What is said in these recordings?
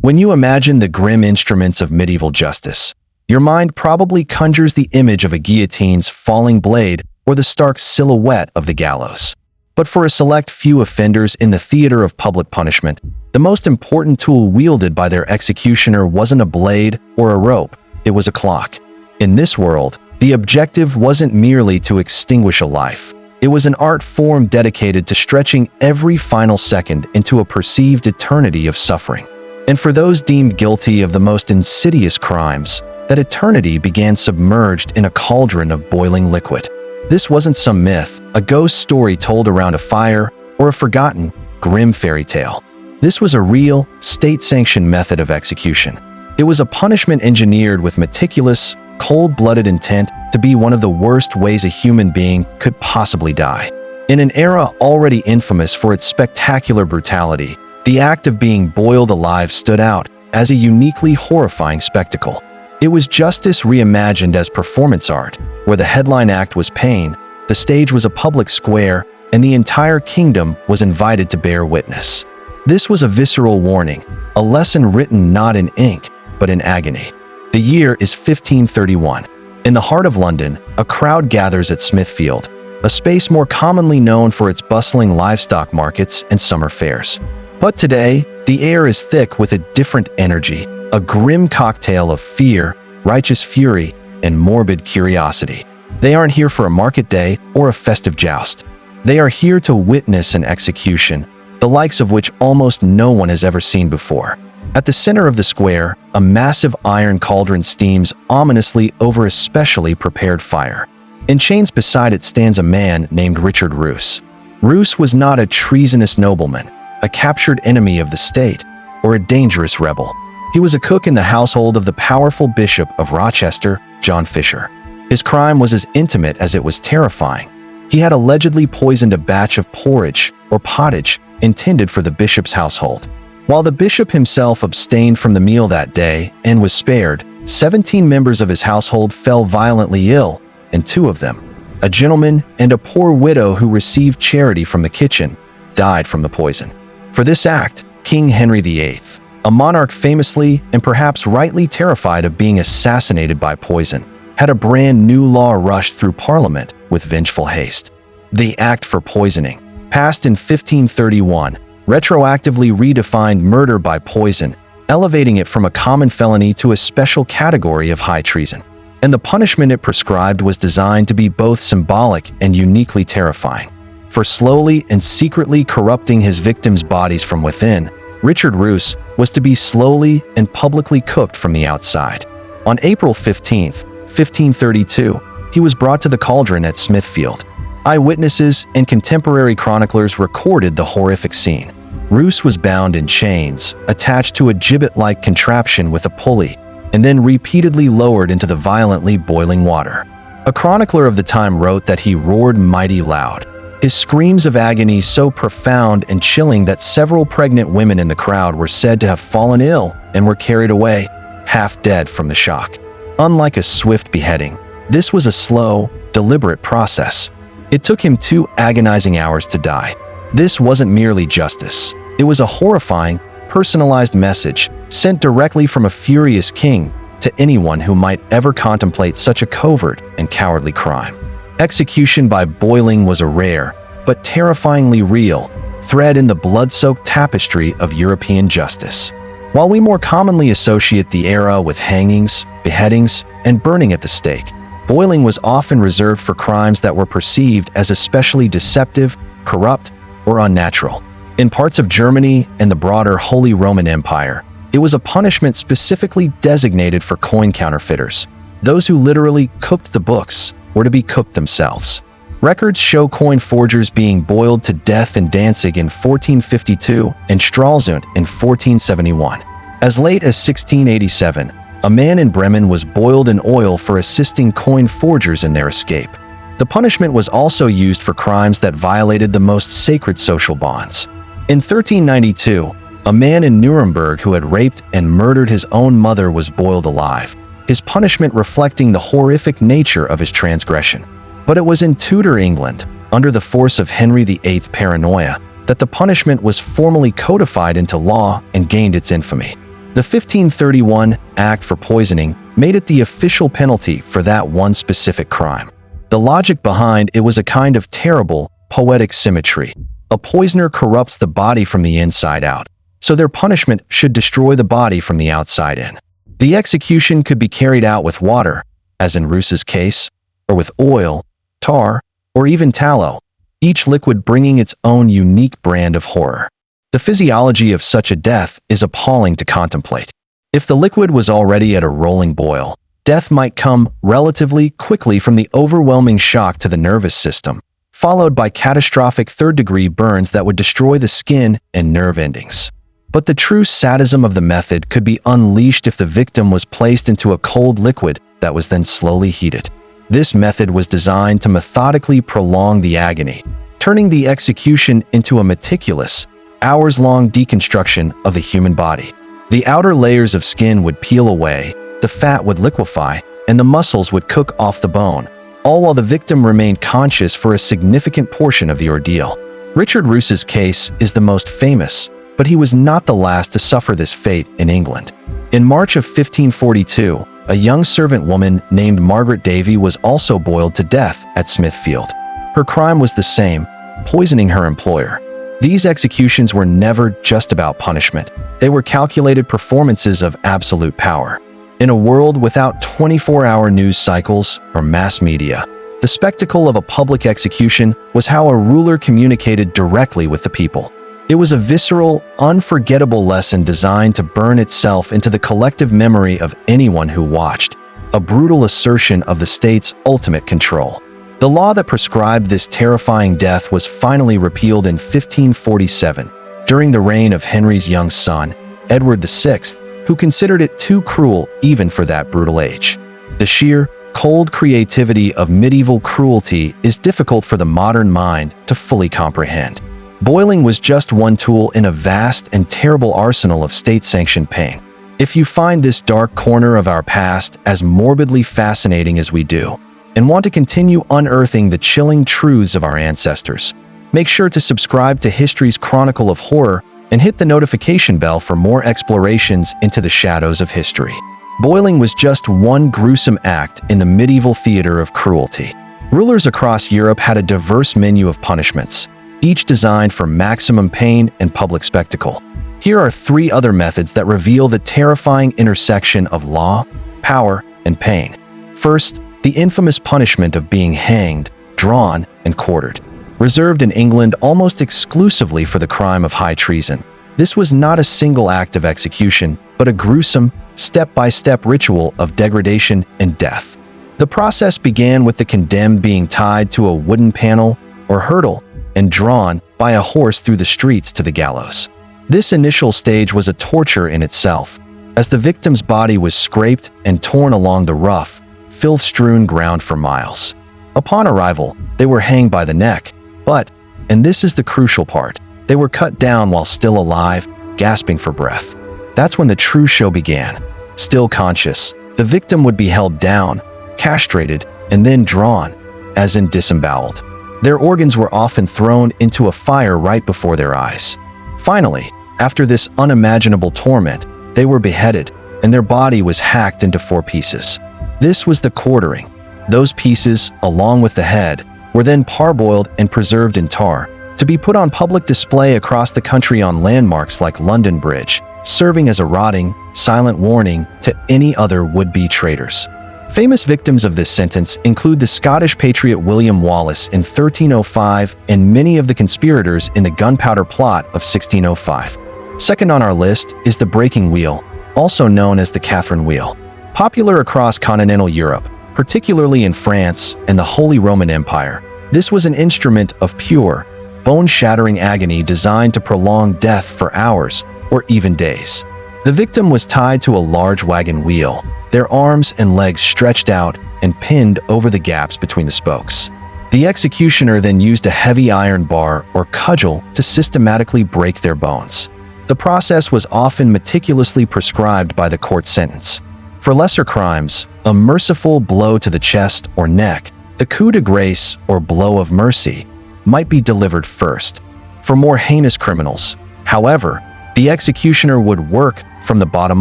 When you imagine the grim instruments of medieval justice, your mind probably conjures the image of a guillotine's falling blade or the stark silhouette of the gallows. But for a select few offenders in the theater of public punishment, the most important tool wielded by their executioner wasn't a blade or a rope, it was a clock. In this world, the objective wasn't merely to extinguish a life. It was an art form dedicated to stretching every final second into a perceived eternity of suffering. And for those deemed guilty of the most insidious crimes, that eternity began submerged in a cauldron of boiling liquid. This wasn't some myth, a ghost story told around a fire, or a forgotten, grim fairy tale. This was a real, state-sanctioned method of execution. It was a punishment engineered with meticulous, cold-blooded intent to be one of the worst ways a human being could possibly die. In an era already infamous for its spectacular brutality, the act of being boiled alive stood out as a uniquely horrifying spectacle. It was justice reimagined as performance art, where the headline act was pain, the stage was a public square, and the entire kingdom was invited to bear witness. This was a visceral warning, a lesson written not in ink, but in agony. The year is 1531. In the heart of London, a crowd gathers at Smithfield, a space more commonly known for its bustling livestock markets and summer fairs. But today, the air is thick with a different energy, a grim cocktail of fear, righteous fury, and morbid curiosity. They aren't here for a market day or a festive joust. They are here to witness an execution, the likes of which almost no one has ever seen before. At the center of the square, a massive iron cauldron steams ominously over a specially prepared fire. In chains beside it stands a man named Richard Roose. Roose was not a treasonous nobleman, a captured enemy of the state, or a dangerous rebel. He was a cook in the household of the powerful Bishop of Rochester, John Fisher. His crime was as intimate as it was terrifying. He had allegedly poisoned a batch of porridge, or pottage, intended for the bishop's household. While the bishop himself abstained from the meal that day and was spared, 17 members of his household fell violently ill, and 2 of them, a gentleman and a poor widow who received charity from the kitchen, died from the poison. For this act, King Henry VIII, a monarch famously and perhaps rightly terrified of being assassinated by poison, had a brand new law rushed through Parliament with vengeful haste. The Act for Poisoning, passed in 1531, retroactively redefined murder by poison, elevating it from a common felony to a special category of high treason. And the punishment it prescribed was designed to be both symbolic and uniquely terrifying. For slowly and secretly corrupting his victims' bodies from within, Richard Roose was to be slowly and publicly cooked from the outside. On April 15, 1532, he was brought to the Cauldron at Smithfield. Eyewitnesses and contemporary chroniclers recorded the horrific scene. Roose was bound in chains, attached to a gibbet-like contraption with a pulley, and then repeatedly lowered into the violently boiling water. A chronicler of the time wrote that he roared mighty loud, his screams of agony so profound and chilling that several pregnant women in the crowd were said to have fallen ill and were carried away, half dead from the shock. Unlike a swift beheading, this was a slow, deliberate process. It took him 2 agonizing hours to die. This wasn't merely justice. It was a horrifying, personalized message sent directly from a furious king to anyone who might ever contemplate such a covert and cowardly crime. Execution by boiling was a rare, but terrifyingly real, thread in the blood-soaked tapestry of European justice. While we more commonly associate the era with hangings, beheadings, and burning at the stake, boiling was often reserved for crimes that were perceived as especially deceptive, corrupt, or unnatural. In parts of Germany and the broader Holy Roman Empire, it was a punishment specifically designated for coin counterfeiters. Those who literally cooked the books were to be cooked themselves. Records show coin forgers being boiled to death in Danzig in 1452 and Stralsund in 1471. As late as 1687, a man in Bremen was boiled in oil for assisting coin forgers in their escape. The punishment was also used for crimes that violated the most sacred social bonds. In 1392, a man in Nuremberg who had raped and murdered his own mother was boiled alive, his punishment reflecting the horrific nature of his transgression. But it was in Tudor England, under the force of Henry VIII's paranoia, that the punishment was formally codified into law and gained its infamy. The 1531 Act for Poisoning made it the official penalty for that one specific crime. The logic behind it was a kind of terrible, poetic symmetry. A poisoner corrupts the body from the inside out, so their punishment should destroy the body from the outside in. The execution could be carried out with water, as in Roose's case, or with oil, tar, or even tallow, each liquid bringing its own unique brand of horror. The physiology of such a death is appalling to contemplate. If the liquid was already at a rolling boil, death might come relatively quickly from the overwhelming shock to the nervous system, followed by catastrophic third-degree burns that would destroy the skin and nerve endings. But the true sadism of the method could be unleashed if the victim was placed into a cold liquid that was then slowly heated. This method was designed to methodically prolong the agony, turning the execution into a meticulous, hours-long deconstruction of the human body. The outer layers of skin would peel away, the fat would liquefy, and the muscles would cook off the bone, all while the victim remained conscious for a significant portion of the ordeal. Richard Roose's case is the most famous, but he was not the last to suffer this fate in England. In March of 1542, a young servant woman named Margaret Davy was also boiled to death at Smithfield. Her crime was the same, poisoning her employer. These executions were never just about punishment. They were calculated performances of absolute power. In a world without 24-hour news cycles or mass media, the spectacle of a public execution was how a ruler communicated directly with the people. It was a visceral, unforgettable lesson designed to burn itself into the collective memory of anyone who watched, a brutal assertion of the state's ultimate control. The law that prescribed this terrifying death was finally repealed in 1547, during the reign of Henry's young son, Edward VI, who considered it too cruel even for that brutal age. The sheer, cold creativity of medieval cruelty is difficult for the modern mind to fully comprehend. Boiling was just one tool in a vast and terrible arsenal of state-sanctioned pain. If you find this dark corner of our past as morbidly fascinating as we do, and want to continue unearthing the chilling truths of our ancestors, make sure to subscribe to History's Chronicle of Horror and hit the notification bell for more explorations into the shadows of history. Boiling was just one gruesome act in the medieval theater of cruelty. Rulers across Europe had a diverse menu of punishments, each designed for maximum pain and public spectacle. Here are 3 other methods that reveal the terrifying intersection of law, power, and pain. First, the infamous punishment of being hanged, drawn, and quartered. Reserved in England almost exclusively for the crime of high treason, this was not a single act of execution, but a gruesome, step-by-step ritual of degradation and death. The process began with the condemned being tied to a wooden panel or hurdle and drawn by a horse through the streets to the gallows. This initial stage was a torture in itself, as the victim's body was scraped and torn along the rough, filth-strewn ground for miles. Upon arrival, they were hanged by the neck, but, and this is the crucial part, they were cut down while still alive, gasping for breath. That's when the true show began. Still conscious, the victim would be held down, castrated, and then drawn, as in disemboweled. Their organs were often thrown into a fire right before their eyes. Finally, after this unimaginable torment, they were beheaded, and their body was hacked into 4 pieces. This was the quartering. Those pieces, along with the head, were then parboiled and preserved in tar, to be put on public display across the country on landmarks like London Bridge, serving as a rotting, silent warning to any other would-be traitors. Famous victims of this sentence include the Scottish patriot William Wallace in 1305 and many of the conspirators in the Gunpowder Plot of 1605. Second on our list is the breaking wheel, also known as the Catherine wheel. Popular across continental Europe, particularly in France and the Holy Roman Empire, this was an instrument of pure, bone-shattering agony designed to prolong death for hours or even days. The victim was tied to a large wagon wheel, their arms and legs stretched out and pinned over the gaps between the spokes. The executioner then used a heavy iron bar or cudgel to systematically break their bones. The process was often meticulously prescribed by the court sentence. For lesser crimes, a merciful blow to the chest or neck, the coup de grace or blow of mercy, might be delivered first. For more heinous criminals, however, The executioner would work from the bottom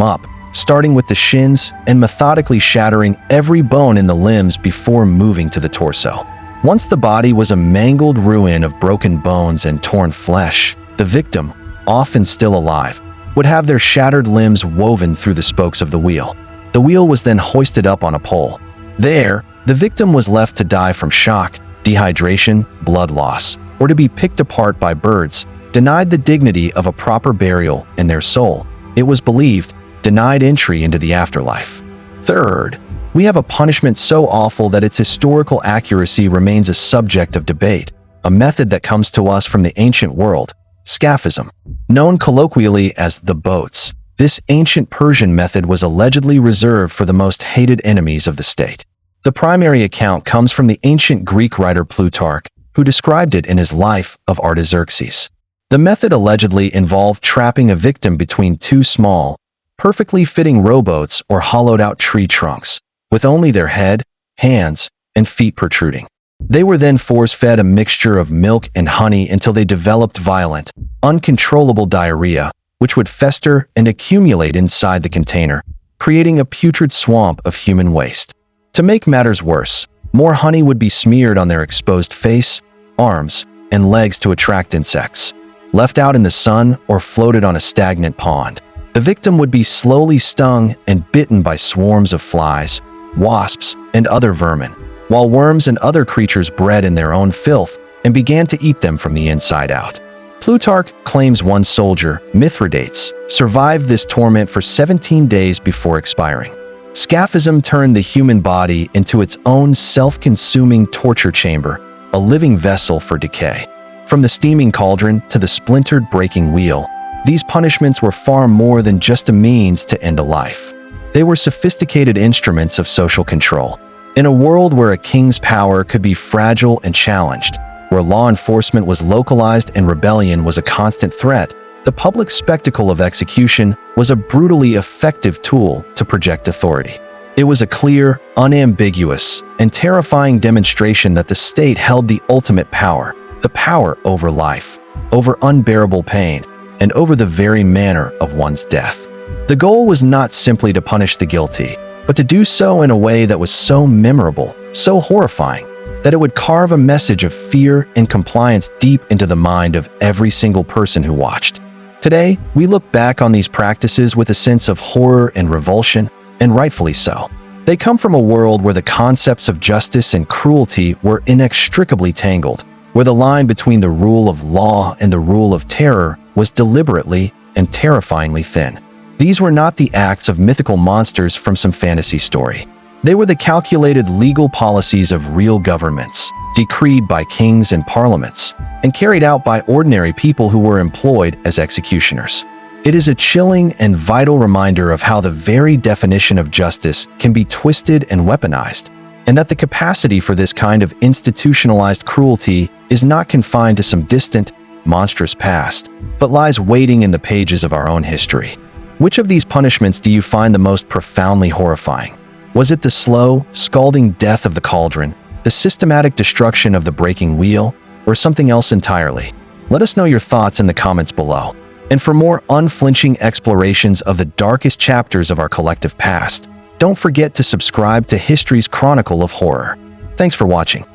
up, starting with the shins and methodically shattering every bone in the limbs before moving to the torso. Once the body was a mangled ruin of broken bones and torn flesh, the victim, often still alive, would have their shattered limbs woven through the spokes of the wheel. The wheel was then hoisted up on a pole. There, the victim was left to die from shock, dehydration, blood loss, or to be picked apart by birds, denied the dignity of a proper burial, and their soul, it was believed, denied entry into the afterlife. Third, we have a punishment so awful that its historical accuracy remains a subject of debate, a method that comes to us from the ancient world, Scaphism. Known colloquially as the boats, this ancient Persian method was allegedly reserved for the most hated enemies of the state. The primary account comes from the ancient Greek writer Plutarch, who described it in his Life of Artaxerxes. The method allegedly involved trapping a victim between two small, perfectly fitting rowboats or hollowed-out tree trunks, with only their head, hands, and feet protruding. They were then force-fed a mixture of milk and honey until they developed violent, uncontrollable diarrhea, which would fester and accumulate inside the container, creating a putrid swamp of human waste. To make matters worse, more honey would be smeared on their exposed face, arms, and legs to attract insects. Left out in the sun or floated on a stagnant pond, the victim would be slowly stung and bitten by swarms of flies, wasps, and other vermin, while worms and other creatures bred in their own filth and began to eat them from the inside out. Plutarch claims one soldier, Mithridates, survived this torment for 17 days before expiring. Scaphism turned the human body into its own self-consuming torture chamber, a living vessel for decay. From the steaming cauldron to the splintered breaking wheel, these punishments were far more than just a means to end a life. They were sophisticated instruments of social control. In a world where a king's power could be fragile and challenged, where law enforcement was localized and rebellion was a constant threat, the public spectacle of execution was a brutally effective tool to project authority. It was a clear, unambiguous, and terrifying demonstration that the state held the ultimate power, the power over life, over unbearable pain, and over the very manner of one's death. The goal was not simply to punish the guilty, but to do so in a way that was so memorable, so horrifying, that it would carve a message of fear and compliance deep into the mind of every single person who watched. Today, we look back on these practices with a sense of horror and revulsion, and rightfully so. They come from a world where the concepts of justice and cruelty were inextricably tangled, where the line between the rule of law and the rule of terror was deliberately and terrifyingly thin. These were not the acts of mythical monsters from some fantasy story. They were the calculated legal policies of real governments, decreed by kings and parliaments, and carried out by ordinary people who were employed as executioners. It is a chilling and vital reminder of how the very definition of justice can be twisted and weaponized, and that the capacity for this kind of institutionalized cruelty is not confined to some distant, monstrous past, but lies waiting in the pages of our own history. Which of these punishments do you find the most profoundly horrifying? Was it the slow, scalding death of the cauldron, the systematic destruction of the breaking wheel, or something else entirely? Let us know your thoughts in the comments below. And for more unflinching explorations of the darkest chapters of our collective past, don't forget to subscribe to History's Chronicle of Horror. Thanks for watching.